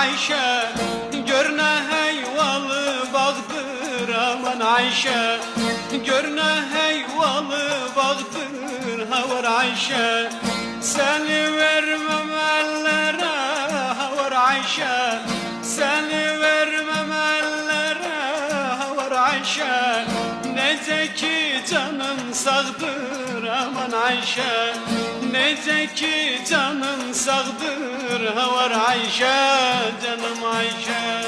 Ayşe, gör ne heyvalı bağdır aman Ayşe, gör ne heyvalı bağdır havar Ayşe. Seni vermem ellere havar Ayşe, seni vermem ellere havar Ayşe. Nece ki canın sağdır aman Ayşe, nece ki canın sağdır havar Ayşe, canım Ayşe.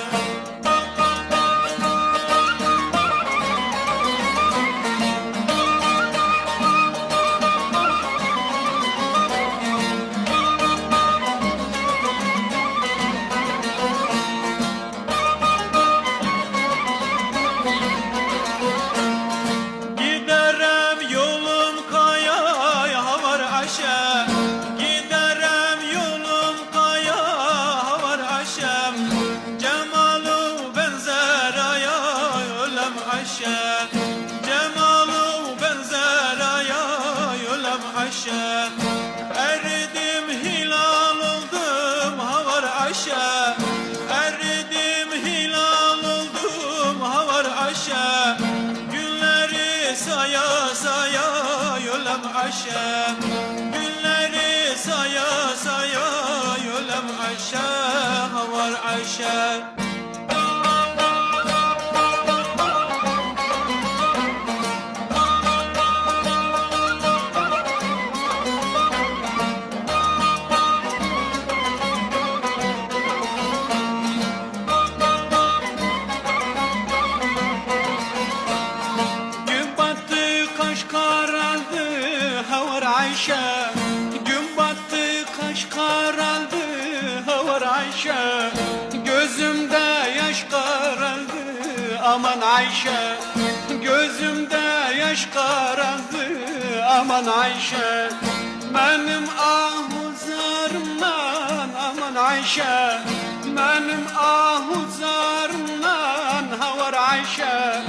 Giderem yolum kaya havar Ayşe, giderem yolum kaya havar Ayşem. Cemalu benzer aya ölem Ayşe, cemalu benzer aya ölem Ayşe. Eridim hilal oldum havar Ayşe, eridim hilal oldum havar Ayşe. Günleri saya saya ölem Ayşe, günleri saya saya ölem Ayşe havar Ayşe. Gün battı kaş karardı havar Ayşe, gün battı kaş karardı havar Ayşe. Gözümde yaş karardı aman Ayşe, gözümde yaş karardı aman Ayşe. Benim ahuzarımdan aman Ayşe, benim ahuzarımdan havar Ayşe.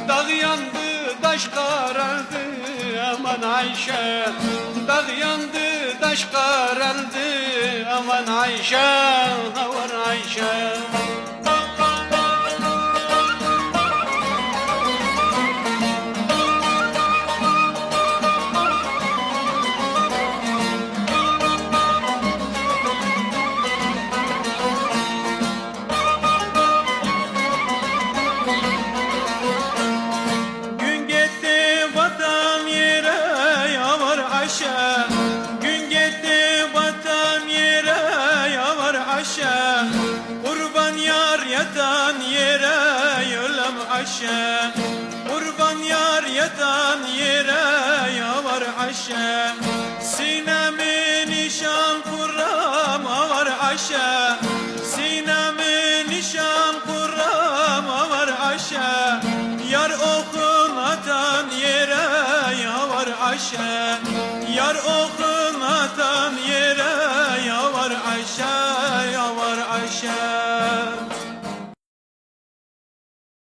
Dağ yandı taş karardı aman Ayşe, dağ yandı taş karardı aman Ayşe, havar Ayşe. Gün gitti vatan yere yavar Ayşe, gün gitti vatan yere yavar Ayşe. Kurban yar yatan yere ölem Ayşe, kurban yar yatan yere yavar Ayşe. Sinemi nişan kuram var Ayşe, sinemi nişan kuram var Ayşe. Yar okun atan yere yavar Ayşe, yar okun